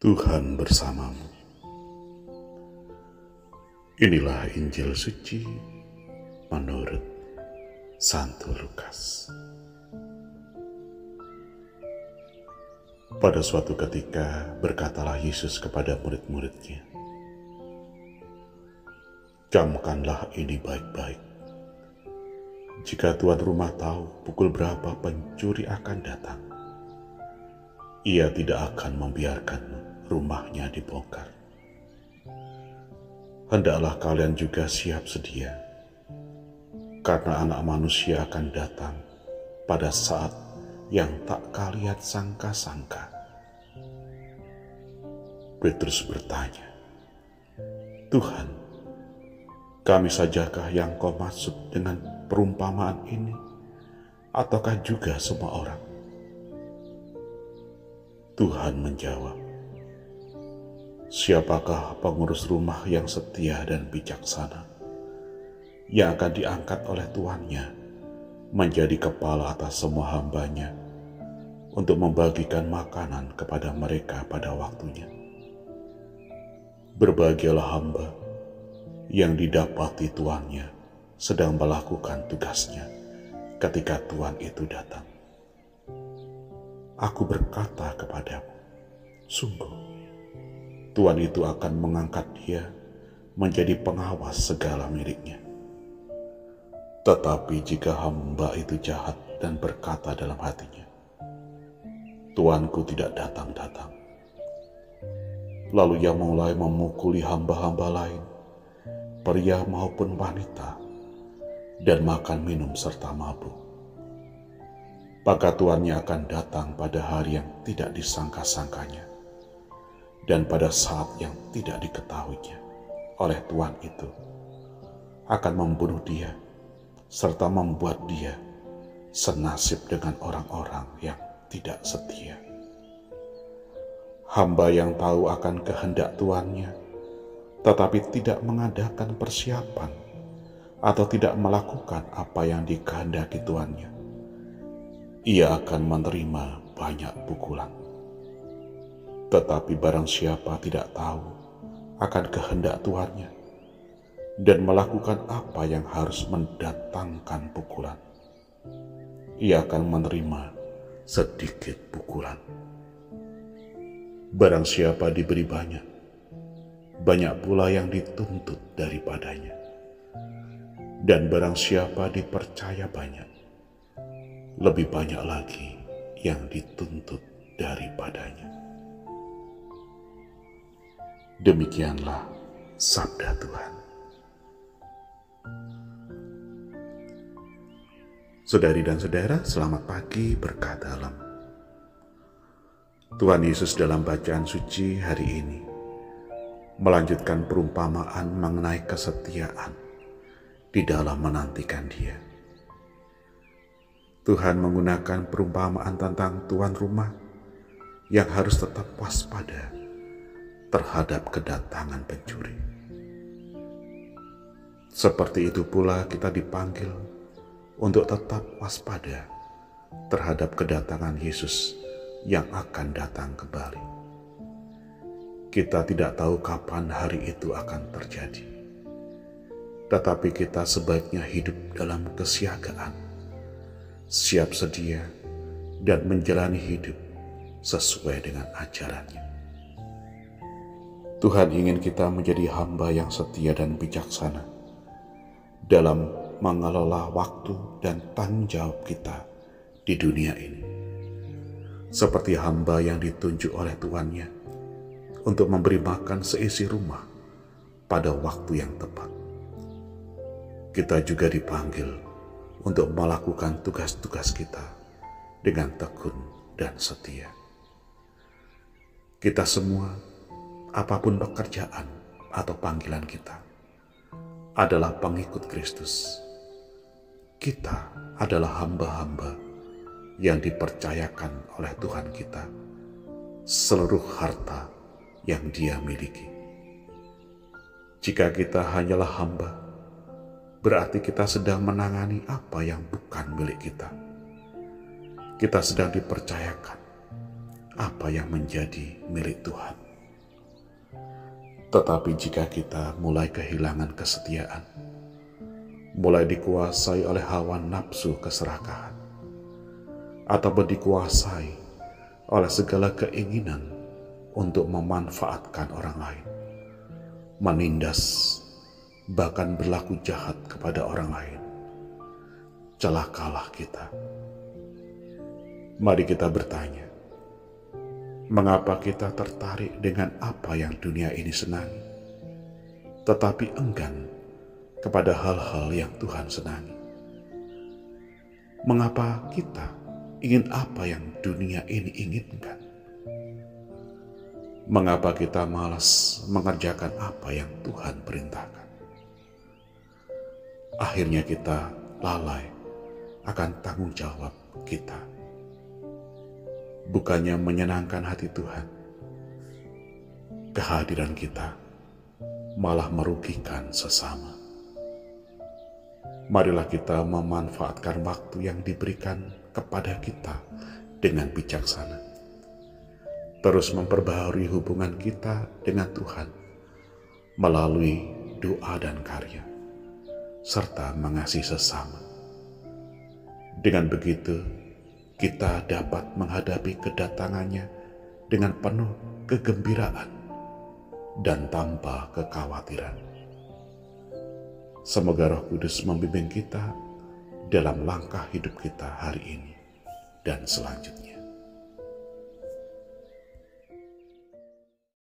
Tuhan bersamamu. Inilah Injil suci menurut Santo Lukas. Pada suatu ketika berkatalah Yesus kepada murid-muridnya, "Camkanlah ini baik-baik. Jika tuan rumah tahu pukul berapa pencuri akan datang, ia tidak akan membiarkan rumahnya dibongkar. Hendaklah kalian juga siap sedia, karena Anak Manusia akan datang pada saat yang tak kalian sangka-sangka." Petrus bertanya, "Tuhan, kami sajakah yang kau maksud dengan perumpamaan ini, ataukah juga semua orang?" Tuhan menjawab, "Siapakah pengurus rumah yang setia dan bijaksana, yang akan diangkat oleh tuannya menjadi kepala atas semua hambanya untuk membagikan makanan kepada mereka pada waktunya? Berbahagialah hamba yang didapati tuannya sedang melakukan tugasnya ketika tuan itu datang. Aku berkata kepadamu, sungguh, tuan itu akan mengangkat dia menjadi pengawas segala miliknya. Tetapi jika hamba itu jahat dan berkata dalam hatinya, tuanku tidak datang-datang, lalu ia mulai memukuli hamba-hamba lain, pria maupun wanita, dan makan minum serta mabuk, maka tuannya akan datang pada hari yang tidak disangka-sangkanya dan pada saat yang tidak diketahuinya oleh tuan itu, akan membunuh dia serta membuat dia senasib dengan orang-orang yang tidak setia. Hamba yang tahu akan kehendak tuannya tetapi tidak mengadakan persiapan atau tidak melakukan apa yang dikehendaki tuannya, ia akan menerima banyak pukulan. Tetapi barang siapa tidak tahu akan kehendak tuannya dan melakukan apa yang harus mendatangkan pukulan, ia akan menerima sedikit pukulan. Barang siapa diberi banyak, banyak pula yang dituntut daripadanya. Dan barang siapa dipercaya banyak, lebih banyak lagi yang dituntut daripadanya." Demikianlah sabda Tuhan. Saudari dan saudara, selamat pagi berkah dalam. Tuhan Yesus dalam bacaan suci hari ini melanjutkan perumpamaan mengenai kesetiaan di dalam menantikan Dia. Tuhan menggunakan perumpamaan tentang tuan rumah yang harus tetap waspada terhadap kedatangan pencuri. Seperti itu pula kita dipanggil untuk tetap waspada terhadap kedatangan Yesus yang akan datang kembali. Kita tidak tahu kapan hari itu akan terjadi, tetapi kita sebaiknya hidup dalam kesiagaan, siap sedia, dan menjalani hidup sesuai dengan ajarannya. Tuhan ingin kita menjadi hamba yang setia dan bijaksana dalam mengelola waktu dan tanggung jawab kita di dunia ini, seperti hamba yang ditunjuk oleh tuannya untuk memberi makan seisi rumah pada waktu yang tepat. Kita juga dipanggil untuk melakukan tugas-tugas kita dengan tekun dan setia. Kita semua, apapun pekerjaan atau panggilan kita, adalah pengikut Kristus. Kita adalah hamba-hamba yang dipercayakan oleh Tuhan kita seluruh harta yang Dia miliki. Jika kita hanyalah hamba, berarti kita sedang menangani apa yang bukan milik kita. Kita sedang dipercayakan apa yang menjadi milik Tuhan. Tetapi jika kita mulai kehilangan kesetiaan, mulai dikuasai oleh hawa nafsu keserakahan, ataupun dikuasai oleh segala keinginan untuk memanfaatkan orang lain, menindas, bahkan berlaku jahat kepada orang lain, celakalah kita. Mari kita bertanya, mengapa kita tertarik dengan apa yang dunia ini senangi, tetapi enggan kepada hal-hal yang Tuhan senangi? Mengapa kita ingin apa yang dunia ini inginkan? Mengapa kita malas mengerjakan apa yang Tuhan perintahkan? Akhirnya kita lalai akan tanggung jawab kita. Bukannya menyenangkan hati Tuhan, kehadiran kita malah merugikan sesama. Marilah kita memanfaatkan waktu yang diberikan kepada kita dengan bijaksana. Terus memperbaharui hubungan kita dengan Tuhan melalui doa dan karya, serta mengasihi sesama. Dengan begitu, kita dapat menghadapi kedatangannya dengan penuh kegembiraan dan tanpa kekhawatiran. Semoga Roh Kudus membimbing kita dalam langkah hidup kita hari ini dan selanjutnya.